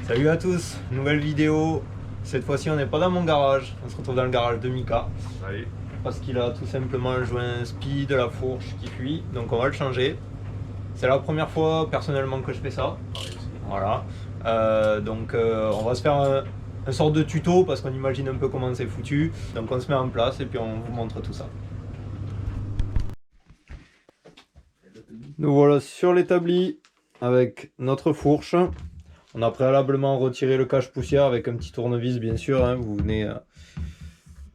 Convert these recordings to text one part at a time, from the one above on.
Salut à tous, nouvelle vidéo. Cette fois-ci on n'est pas dans mon garage, on se retrouve dans le garage de Mika. Salut. Parce qu'il a tout simplement un joint spi de la fourche qui fuit, donc on va le changer. C'est la première fois personnellement que je fais ça. Voilà. On va se faire un sort de tuto parce qu'on imagine un peu comment c'est foutu. Donc on se met en place et puis on vous montre tout ça. Nous voilà sur l'établi avec notre fourche. On a préalablement retiré le cache-poussière avec un petit tournevis bien sûr. Hein. Vous venez,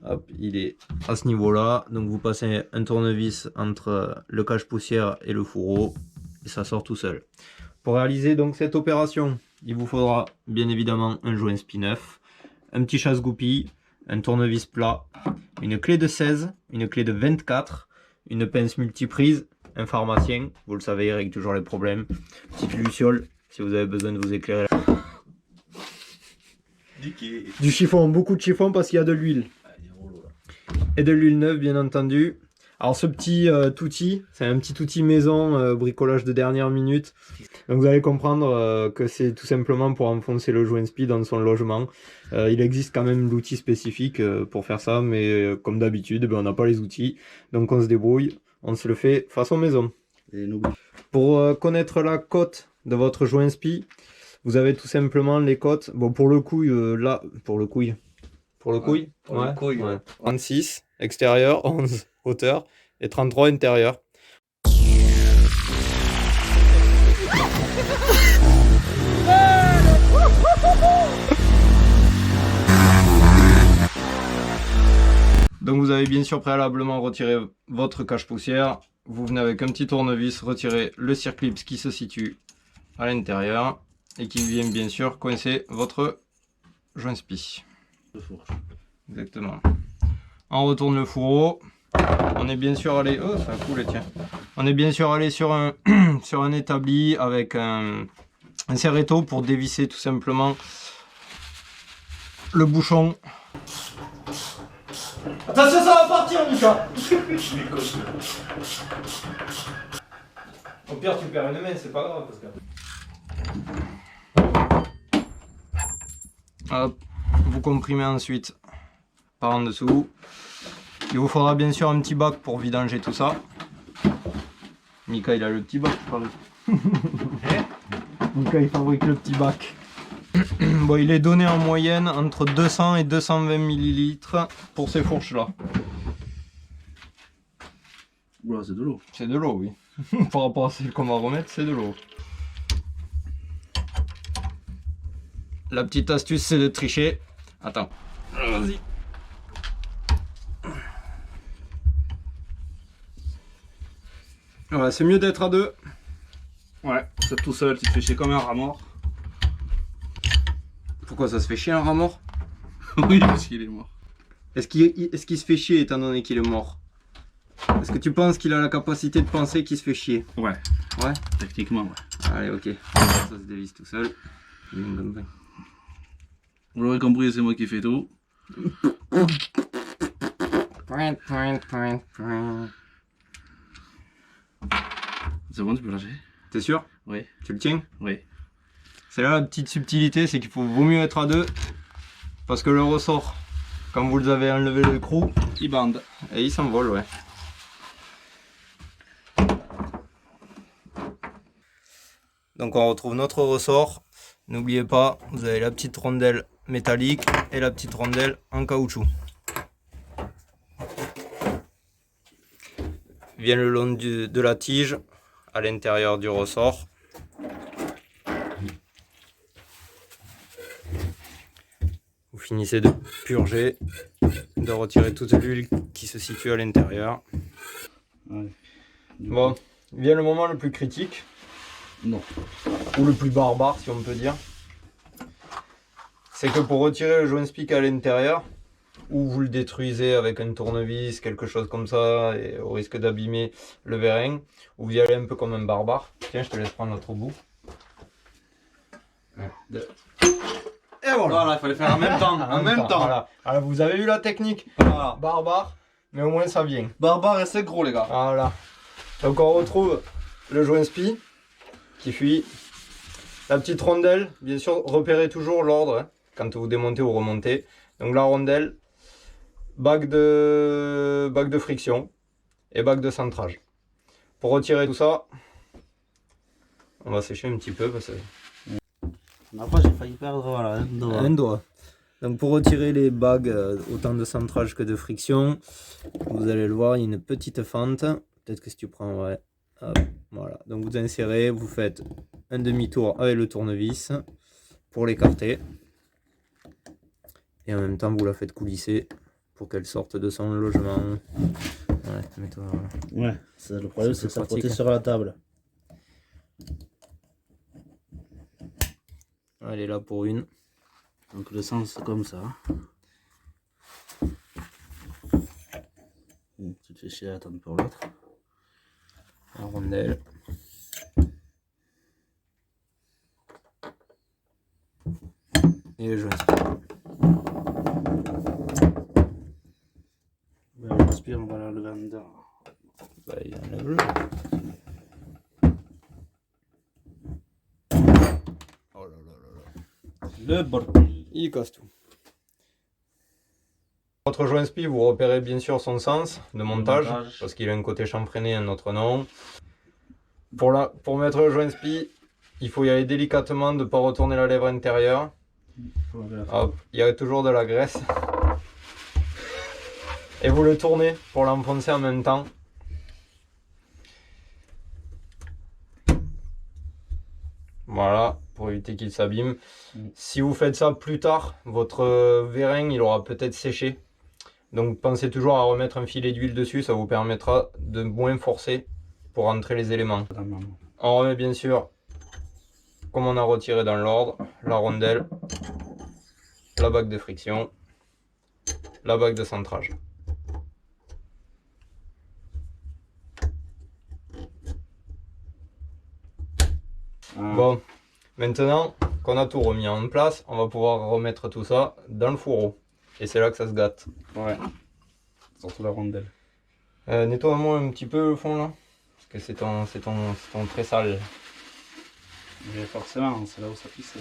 hop, il est à ce niveau-là. Donc vous passez un tournevis entre le cache-poussière et le fourreau et ça sort tout seul. Pour réaliser donc cette opération, il vous faudra bien évidemment un joint spi neuf, un petit chasse-goupille, un tournevis plat, une clé de 16, une clé de 24, une pince multiprise, un pharmacien, vous le savez, il règle toujours les problèmes, petite luciole si vous avez besoin de vous éclairer. Du chiffon, beaucoup de chiffon parce qu'il y a de l'huile. Et de l'huile neuve bien entendu. Alors ce petit outil, c'est un petit outil maison, bricolage de dernière minute. Donc vous allez comprendre que c'est tout simplement pour enfoncer le joint spi dans son logement. Il existe quand même l'outil spécifique pour faire ça, mais comme d'habitude, on n'a pas les outils. Donc on se débrouille, on se le fait façon maison. Et pour connaître la cote de votre joint spi, vous avez tout simplement les cotes. Bon pour le couille, là, pour le couille. Pour le couille, ouais. 36 extérieur, 11 hauteur et 33 intérieur. Donc vous avez bien sûr préalablement retiré votre cache-poussière. Vous venez avec un petit tournevis retirer le circlips qui se situe à l'intérieur et qui vient bien sûr coincer votre joint spi. Exactement. On retourne le fourreau. On est bien sûr allé. Oh, ça coule, tiens. On est bien sûr allé sur un sur un établi avec un serretto pour dévisser tout simplement le bouchon. Attention, ça va partir, Mika. Au pire, tu perds une main, c'est pas grave, parce que... Hop, vous comprimez ensuite par en dessous. Il vous faudra bien sûr un petit bac pour vidanger tout ça. Mika, il a le petit bac, Mika, il fabrique le petit bac. Bon, il est donné en moyenne entre 200 et 220 ml pour ces fourches là. Oula, c'est de l'eau. C'est de l'eau, oui. Par rapport à celle qu'on va remettre, c'est de l'eau. La petite astuce, c'est de tricher. Attends, vas-y. Ouais, c'est mieux d'être à deux. Ouais, c'est tout seul, tu te fais chier comme un rat mort. Pourquoi ça se fait chier un rat mort? Oui, parce qu'il est mort. Est-ce qu'il se fait chier étant donné qu'il est mort? Est-ce que tu penses qu'il a la capacité de penser qu'il se fait chier? Ouais. Ouais. Techniquement, ouais. Allez, ok. Ça se dévisse tout seul. Vous l'aurez compris, c'est moi qui fais tout. C'est bon, tu peux lâcher? T'es sûr? Oui. Tu le tiens? Oui. C'est là la petite subtilité, c'est qu'il vaut mieux être à deux. Parce que le ressort, quand vous avez enlevé le écrou, Il bande. et il s'envole, ouais. Donc on retrouve notre ressort. N'oubliez pas, vous avez la petite rondelle métallique et la petite rondelle en caoutchouc. Vient le long de la tige à l'intérieur du ressort. Vous finissez de purger, de retirer toute l'huile qui se situe à l'intérieur. Ouais. Bon, vient le moment le plus critique. Non. Ou le plus barbare si on peut dire. C'est que pour retirer le joint spi à l'intérieur, ou vous le détruisez avec un tournevis, quelque chose comme ça, et au risque d'abîmer le vérin, ou vous y allez un peu comme un barbare. Tiens, je te laisse prendre l'autre bout. Et voilà. Voilà, il fallait faire en même temps. En même temps. Voilà. Alors vous avez eu la technique. Voilà. Barbare, mais au moins ça vient. Barbare et c'est gros, les gars. Voilà. Donc on retrouve le joint spi qui fuit. La petite rondelle, bien sûr, repérez toujours l'ordre hein, quand vous démontez ou remontez. Donc la rondelle, bague de friction et bague de centrage. Pour retirer tout ça, on va sécher un petit peu parce que... La fois j'ai failli perdre voilà, un doigt. Donc pour retirer les bagues, autant de centrage que de friction, vous allez le voir, il y a une petite fente. Peut-être que si tu prends, ouais, hop, voilà. Donc vous insérez, vous faites un demi-tour avec le tournevis pour l'écarter. Et en même temps, vous la faites coulisser pour qu'elle sorte de son logement. Ouais, mets-toi, ouais, le problème c'est que ça pratique. frottait sur la table. Elle est là pour une. Donc le sens c'est comme ça. Tu te fais chier à attendre pour l'autre. La rondelle. Et le joint. Ben, on aspire, on va l'enlever en dedans. Bah, il enlève-le. Oh là là là là. Le bordel. Il casse tout. Votre joint spi, vous repérez bien sûr son sens de montage, parce qu'il a un côté chanfreiné, un autre non. Pour mettre le joint spi, il faut y aller délicatement, de ne pas retourner la lèvre intérieure. Hop, il y a toujours de la graisse. Et vous le tournez pour l'enfoncer en même temps. Voilà, pour éviter qu'il s'abîme. Si vous faites ça plus tard, votre vérin il aura peut-être séché. Donc pensez toujours à remettre un filet d'huile dessus, ça vous permettra de moins forcer pour rentrer les éléments. On remet bien sûr, comme on a retiré dans l'ordre, la rondelle, la bague de friction, la bague de centrage. Bon, maintenant qu'on a tout remis en place, on va pouvoir remettre tout ça dans le fourreau. Et c'est là que ça se gâte. Ouais, surtout la rondelle. Nettoie-moi un petit peu le fond là, parce que c'est ton très sale. Mais forcément, c'est là où ça pisse.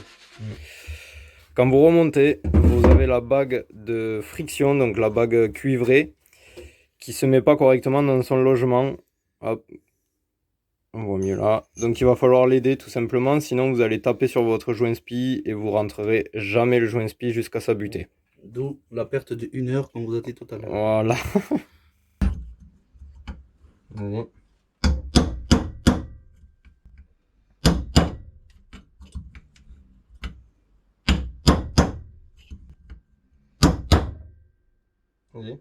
Quand vous remontez, vous avez la bague de friction, donc la bague cuivrée, qui se met pas correctement dans son logement. Hop. On voit mieux là. Donc il va falloir l'aider tout simplement, sinon vous allez taper sur votre joint spi et vous rentrerez jamais le joint spi jusqu'à sa butée. D'où la perte de 1 heure qu'on vous a dit tout à l'heure. Voilà. Vas-y. Vas-y.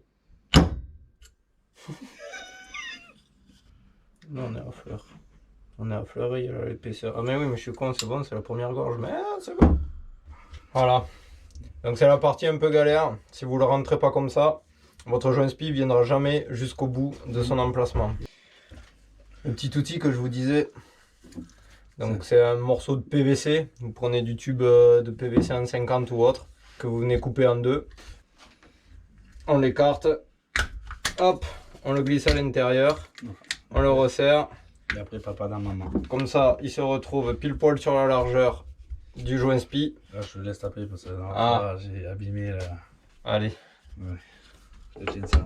Là on est à fleur. On est à fleur et il y a l'épaisseur. Ah mais oui mais je suis con, c'est bon, c'est la première gorge. Mais c'est bon. Voilà. Donc c'est la partie un peu galère. Si vous ne le rentrez pas comme ça, votre joint spi viendra jamais jusqu'au bout de son emplacement. Le petit outil que je vous disais, donc c'est un morceau de PVC. Vous prenez du tube de PVC en 50 ou autre, que vous venez couper en deux. On l'écarte, hop, on le glisse à l'intérieur, on le resserre. Et après papa dans maman. Comme ça, il se retrouve pile poil sur la largeur du joint spi. Là je te laisse taper parce que j'ai abîmé la... Allez. Ouais. Je tiens ça.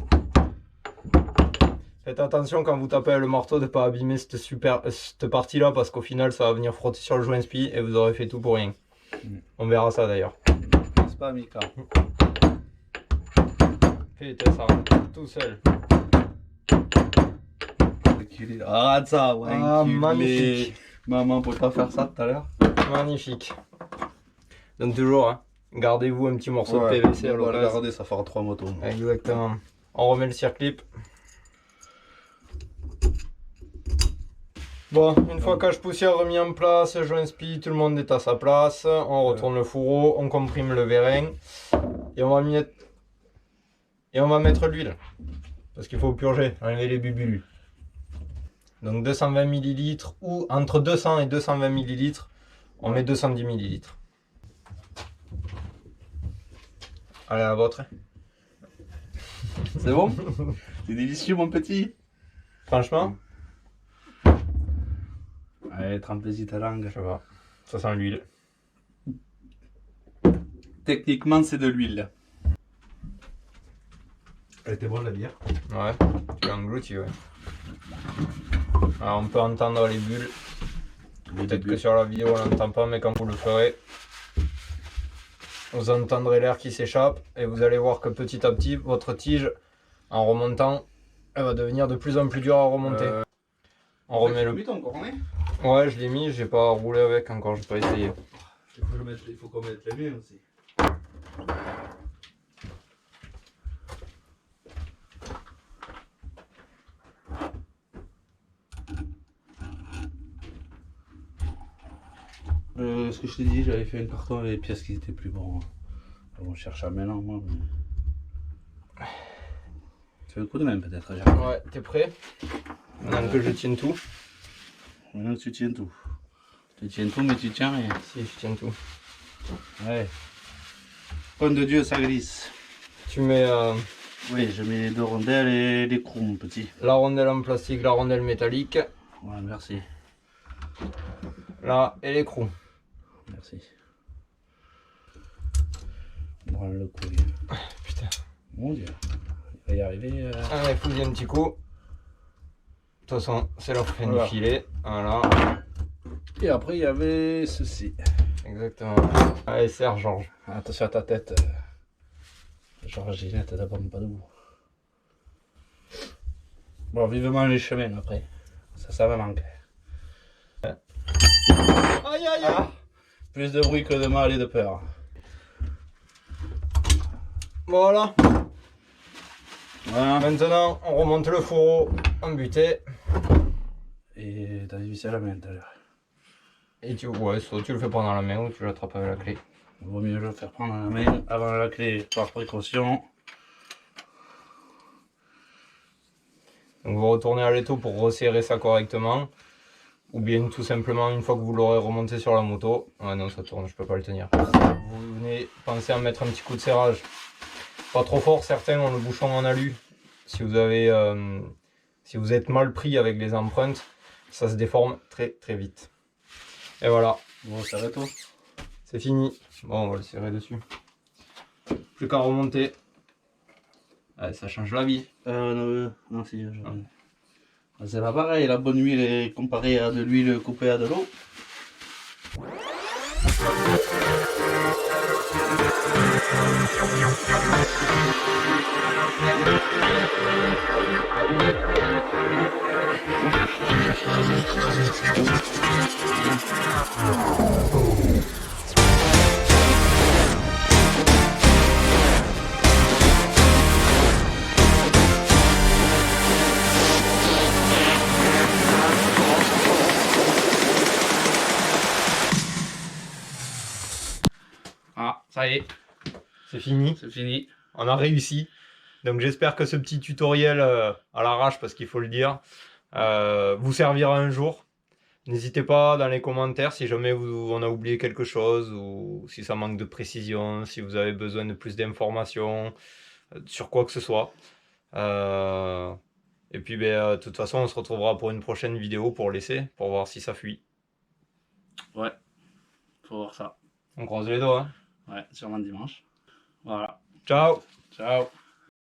Faites attention quand vous tapez le marteau de ne pas abîmer cette partie là parce qu'au final ça va venir frotter sur le joint spi et vous aurez fait tout pour rien. On verra ça d'ailleurs. C'est pas Mika. Putain, ça rentre tout seul. Arrête ça, ouais. Ah, magnifique. Maman peut pas faire ça tout à l'heure. Magnifique. Donc toujours, hein, gardez-vous un petit morceau de PVC à l'occasion. Regardez, ça fera 3 motos. Exactement. On remet le circlip. Bon, une fois cache poussière remis en place, joint spi, tout le monde est à sa place. On retourne le fourreau, on comprime le vérin et on va mettre l'huile parce qu'il faut purger, enlever les bubulus. Donc 220 ml ou entre 200 et 220 ml, on met 210 ml. Allez, à la vôtre. C'est bon? C'est délicieux mon petit. Franchement. Allez, trempe-y ta langue. Je vois. Ça sent l'huile. Techniquement, c'est de l'huile. Elle était bonne la bière. Ouais, tu l'as englouti, ouais. Alors on peut entendre les bulles. Peut-être que sur la vidéo on l'entend pas, mais quand vous le ferez, vous entendrez l'air qui s'échappe et vous allez voir que petit à petit, votre tige, en remontant, elle va devenir de plus en plus dure à remonter. On remet le... ton cornet. Ouais, je l'ai mis, j'ai pas roulé avec encore, j'ai pas essayé. Il faut qu'on mette les miens aussi. Ce que je t'ai dit, j'avais fait un carton avec les pièces qui étaient plus bons. On cherche à maintenant, moi. Mais... Tu veux un coup de main peut-être, Jacques? Ouais, t'es prêt? Maintenant que je tiens tout. Maintenant que tu tiens tout. Tu tiens tout, mais tu tiens rien. Si, je tiens tout. Ouais. Pomme de Dieu, ça glisse. Tu mets Oui, je mets les 2 rondelles et les crous, mon petit. la rondelle en plastique, la rondelle métallique. Ouais, merci. Là, et l'écrou. Merci. Bon, le couille. Putain. Mon Dieu. Il va y arriver. Allez, fouille un petit coup. De toute façon, c'est la fin Voilà. du filet. Voilà. Et après, il y avait ceci. Exactement. Allez, serre, Georges. Attention à ta tête. Genre Ginette de Pompadour. Bon, vivement les chemins après. Ça va manquer. Aïe, aïe, aïe. Plus de bruit que de mal et de peur. Voilà. Voilà. Maintenant, on remonte le fourreau en butée. Et t'as dévissé la main tout à l'heure. Et ouais, soit tu le fais prendre dans la main ou tu l'attrapes avec la clé. Il vaut mieux le faire prendre la main avant la clé par précaution. Donc vous retournez à l'étau pour resserrer ça correctement. Ou bien tout simplement une fois que vous l'aurez remonté sur la moto. Ah non, ça tourne, je peux pas le tenir. Vous venez penser à mettre un petit coup de serrage. Pas trop fort, certains ont le bouchon en alu. Si vous avez, si vous êtes mal pris avec les empreintes, ça se déforme très très vite. Et voilà, Bon, ça va toi. c'est fini. Bon, on va le serrer dessus. Plus qu'à remonter. Allez, ça change la vie. Non, si. C'est pas pareil, la bonne huile est comparée à de l'huile coupée à de l'eau. Ah, ça y est, c'est fini. C'est fini. On a réussi. Donc j'espère que ce petit tutoriel à l'arrache, parce qu'il faut le dire, vous servira un jour. N'hésitez pas dans les commentaires si jamais on a oublié quelque chose ou si ça manque de précision, si vous avez besoin de plus d'informations sur quoi que ce soit. Et puis de toute façon on se retrouvera pour une prochaine vidéo pour l'essai, pour voir si ça fuit. Ouais, faut voir ça. On croise les doigts. Hein. Ouais, sûrement dimanche. Voilà. Ciao. Ciao.